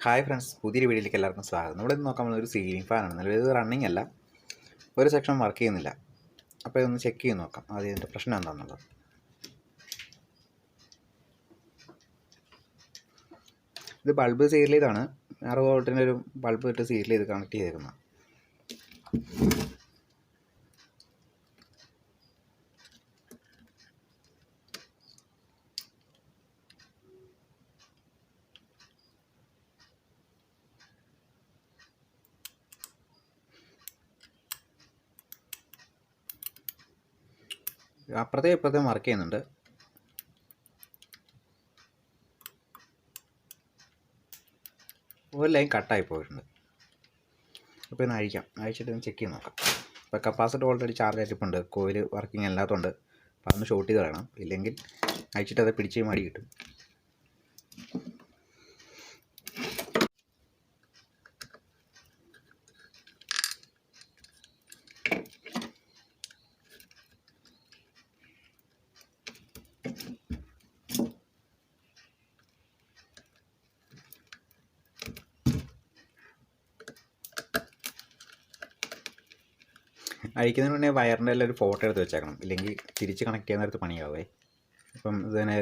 Hi friends, പുതിയൊരു വീഡിയോയിലേക്ക് എല്ലാവർക്കും സ്വാഗതം. ഇവിടെ ഇന്ന് നോക്കാൻ പോകുന്ന ഒരു സീലിംഗ് ഫാനാണ്. നിലവിൽ ഇത് റണ്ണിങ് അല്ല, ഒരു സെക്ഷൻ വർക്ക് ചെയ്യുന്നില്ല. അപ്പോൾ ഇതൊന്ന് ചെക്ക് ചെയ്ത് നോക്കാം, ആദ്യം ഇതിൻ്റെ പ്രശ്നം എന്താണെന്നുള്ളത്. ഇത് ബൾബ് സീരിയൽ ചെയ്താണ്, 60 വോൾട്ടിൻ്റെ ഒരു ബൾബ് ഇട്ട് സീരിയൽ ചെയ്ത് കണക്ട് ചെയ്തേക്കുന്നത്. ഇപ്പുറത്തേയും വർക്ക് ചെയ്യുന്നുണ്ട്. ഒരു ലൈൻ കട്ടായി പോയിട്ടുണ്ട്. അപ്പോൾ ഇന്ന് അഴിച്ചിട്ട് ഒന്ന് ചെക്ക് ചെയ്ത് നോക്കാം. ഇപ്പോൾ കപ്പാസിറ്റർ ഓൾറെഡി ചാർജ് ആയിട്ടിപ്പുണ്ട്, കോയിൽ വർക്കിംഗ് അല്ലാത്തതുകൊണ്ട് അപ്പോൾ അതൊന്ന് ഷോർട്ട് ചെയ്ത് കളയണം, ഇല്ലെങ്കിൽ അഴിച്ചിട്ട് അത് പിടിച്ച് മടി കിട്ടും. അഴിക്കുന്നതിന് മുന്നേ വയറിൻ്റെ എല്ലാം ഒരു ഫോട്ടോ എടുത്ത് വെച്ചേക്കണം, ഇല്ലെങ്കിൽ തിരിച്ച് കണക്ട് ചെയ്യുന്ന നേരത്ത് പണിയാവേ. ഇപ്പം ഇതിന്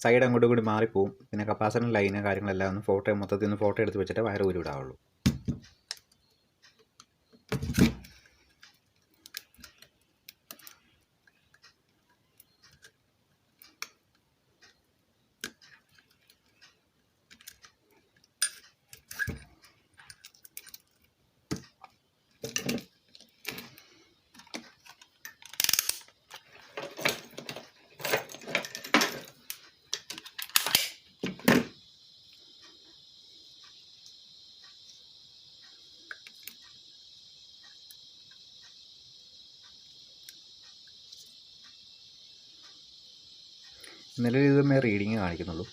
സൈഡ് അങ്ങോട്ടും കൂടി മാറിപ്പോവും. പിന്നെ കപ്പാസിറ്റർ ലൈന് കാര്യങ്ങളെല്ലാം ഒന്ന് മൊത്തത്തിൽ ഒന്ന് ഫോട്ടോ എടുത്ത് വെച്ചിട്ട് വയർ ഊരി വിടാവുള്ളൂ. നിലവിൽ ഇതുമേ റീഡിങ് കാണിക്കുന്നുള്ളൂ.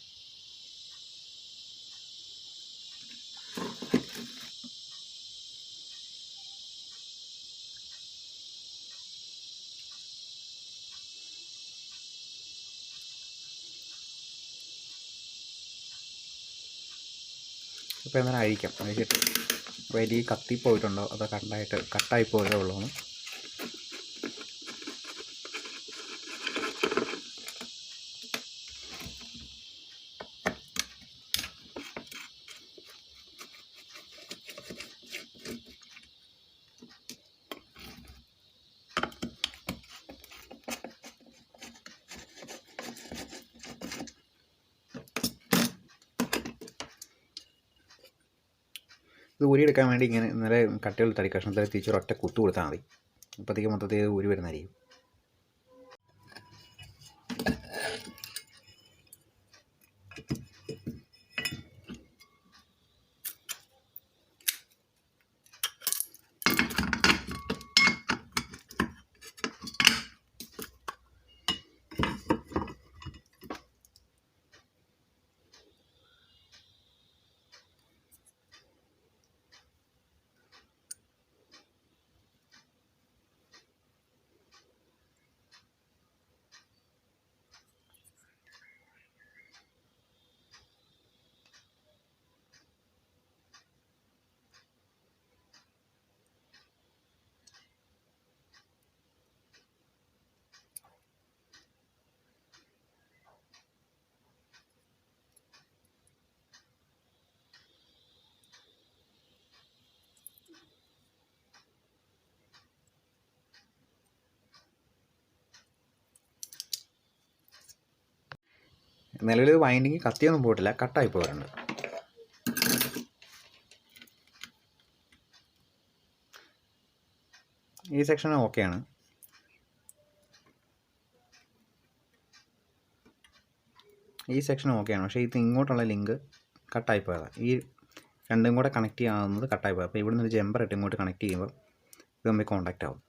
ഇപ്പോൾ എന്നാലും അഴിച്ചിട്ട് വലിയ കത്തിപ്പോയിട്ടുണ്ടോ അതോ കട്ടായി പോയതേ ഉള്ളൂ. ഇത് ഊരിയെടുക്കാൻ വേണ്ടി ഇന്നലെ കട്ടിയുള്ള തടി കഷ്ണത്തിൽ തിരിച്ചൊരു ഒറ്റ കുത്തു കൊടുത്താൽ മതി. അപ്പോഴത്തേക്ക് മൊത്തത്തിൽ ഊരി വരുന്നതായിരിക്കും. നിലവിൽ വൈൻഡിങ് കത്തിയൊന്നും പോയിട്ടില്ല, കട്ടായി പോകാറുണ്ട്. ഈ സെക്ഷൻ ഓക്കെയാണ്. പക്ഷേ ഇത് ഇങ്ങോട്ടുള്ള ലിങ്ക് കട്ടായി പോയതാണ്. ഈ രണ്ടും കൂടെ കണക്ട് ചെയ്യാവുന്നത് കട്ടായി പോയത്. അപ്പോൾ ഇവിടുന്ന് ഒരു ജമ്പർ ഇട്ട് ഇങ്ങോട്ട് കണക്ട് ചെയ്യുമ്പോൾ ഇത് തമ്മിൽ കോൺടാക്റ്റ് ആവും.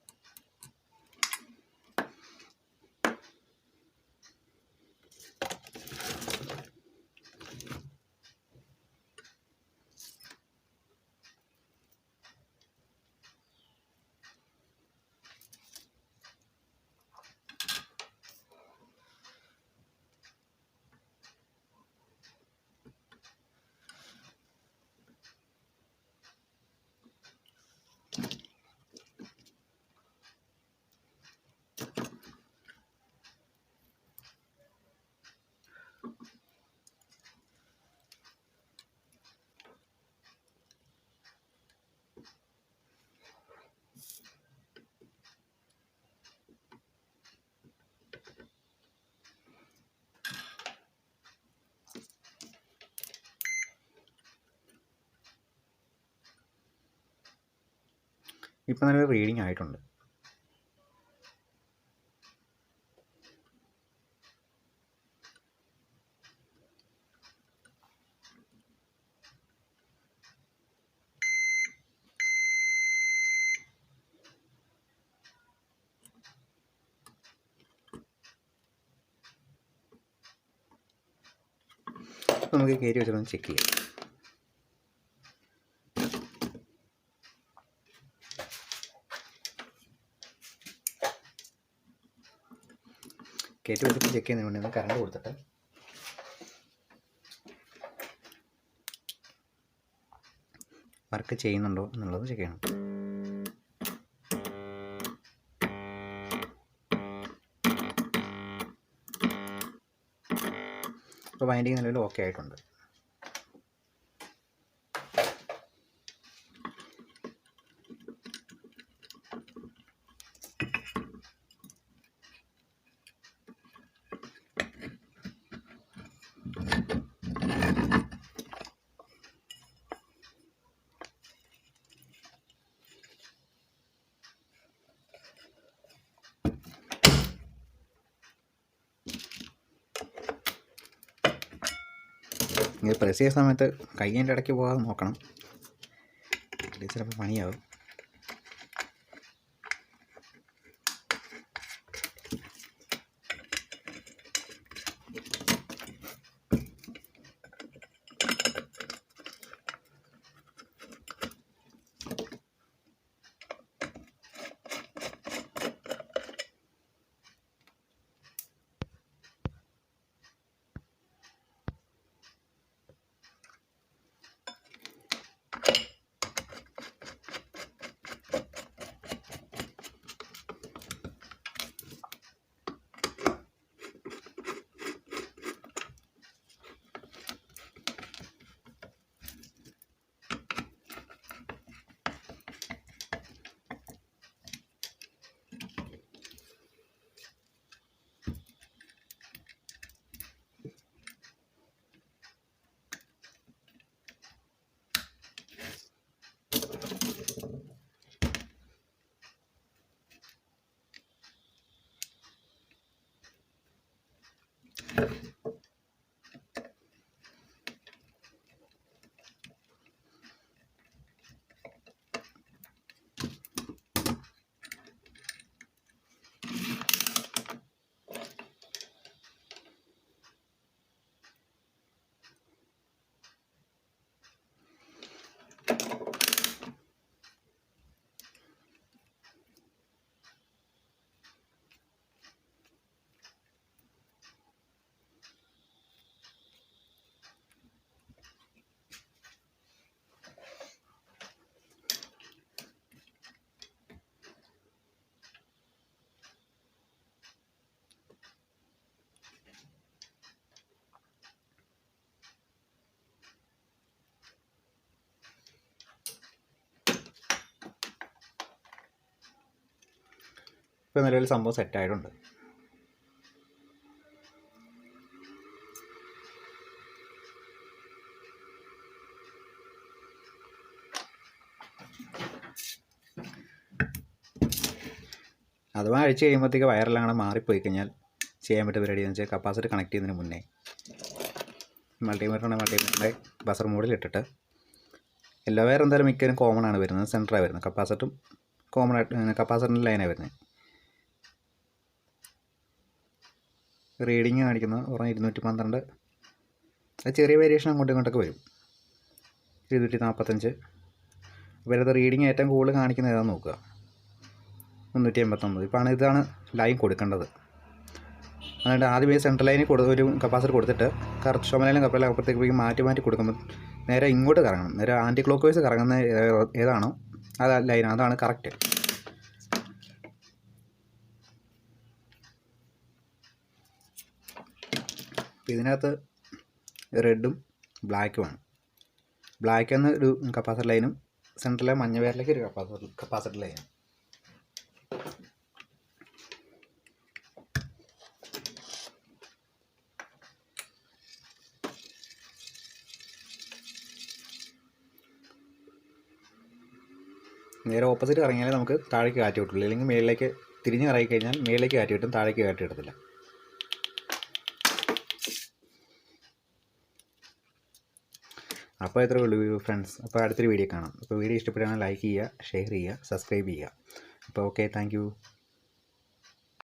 ഇപ്പം നല്ല റീഡിങ് ആയിട്ടുണ്ട്. അപ്പോൾ നമുക്ക് കയറ്റി വെച്ചിട്ടൊന്ന് ചെക്ക് ചെയ്യാം. കയറ്റി വെച്ചിട്ട് ചെക്ക് ചെയ്യുന്നതിന് വേണ്ടി ഒന്ന് കറണ്ട് കൊടുത്തിട്ട് വർക്ക് ചെയ്യുന്നുണ്ടോ എന്നുള്ളത് ചെക്ക് ചെയ്യണം. ഇപ്പോൾ വൈൻഡിങ് നിലവിൽ ഓക്കെ ആയിട്ടുണ്ട്. ഇത് പ്രസ് ചെയ്യുന്ന സമയത്ത് കയ്യിൻ്റെ ഇടയ്ക്ക് പോകാതെ നോക്കണം, ചിലപ്പോൾ പണിയാവും. ഇപ്പോൾ നിലവിൽ സംഭവം സെറ്റായിട്ടുണ്ട്. അഥവാ അഴിച്ച് കഴിയുമ്പോഴത്തേക്ക് വയറെല്ലാം കൂടെ മാറിപ്പോയി കഴിഞ്ഞാൽ ചെയ്യാൻ പറ്റിയ പരിപാടി എന്ന് വെച്ചാൽ കപ്പാസിറ്റർ കണക്ട് ചെയ്യുന്നതിന് മുന്നേ മൾട്ടിമീറ്ററിൻ്റെ ബസർ മോഡിലിട്ടിട്ട് എല്ലാ വയർ എന്തായാലും മിക്കവരും കോമൺ ആണ് വരുന്നത്, സെൻറ്ററാണ് വരുന്നത്. കപ്പാസിറ്ററും കോമൺ ആയിട്ട് കപ്പാസിറ്ററിൻ്റെ ലൈനാണ് വരുന്നത്. റീഡിങ് കാണിക്കുന്നത് പറഞ്ഞാൽ 212, അത് ചെറിയ വേരിയേഷൻ അങ്ങോട്ടും ഇങ്ങോട്ടൊക്കെ വരും. 245 ഇവരത് റീഡിങ് ഏറ്റവും കൂടുതൽ കാണിക്കുന്നത് ഏതാണെന്ന് നോക്കുക. 389. ഇപ്പോൾ ഇതാണ് ലൈൻ കൊടുക്കേണ്ടത്. അതുകൊണ്ട് ആദ്യമേ സെൻട്രൽ ലൈനിൽ ഒരു കപ്പാസിറ്റർ കൊടുത്തിട്ട് ചുമലയിലും കപ്പലിലും അപ്പുറത്തേക്ക് മാറ്റി കൊടുക്കുമ്പോൾ നേരെ ഇങ്ങോട്ട് കറങ്ങണം. നേരെ ആൻറ്റി ക്ലോക്ക് വൈസ് കറങ്ങുന്ന ഏതാണോ അത് ലൈൻ, അതാണ് കറക്റ്റ്. ഇതിനകത്ത് റെഡും ബ്ലാക്കുമാണ്. ബ്ലാക്ക് എന്ന ഒരു കപ്പാസിറ്റർ ലൈനും സെൻട്രലിലെ മഞ്ഞ പേരിലേക്ക് ഒരു കപ്പാസിറ്റർ ലൈനും. നേരെ ഓപ്പോസിറ്റ് കറങ്ങിയാലേ നമുക്ക് താഴേക്ക് കാറ്റ് കിട്ടുള്ളൂ. അല്ലെങ്കിൽ മേളിലേക്ക് തിരിഞ്ഞ് കറങ്ങി കഴിഞ്ഞാൽ മേളിലേക്ക് കാറ്റ് കിട്ടും, താഴേക്ക് കാറ്റ് കിട്ടത്തില്ല. അപ്പോൾ ഇത്രയേ ഉള്ളൂ ഫ്രണ്ട്സ്. അപ്പോൾ അടുത്തൊരു വീഡിയോ കാണാം. അപ്പോൾ വീഡിയോ ഇഷ്ടപ്പെടുകയാണെങ്കിൽ ലൈക്ക് ചെയ്യുക, ഷെയർ ചെയ്യുക, സബ്സ്ക്രൈബ് ചെയ്യുക. അപ്പോൾ ഓക്കെ, താങ്ക് യു.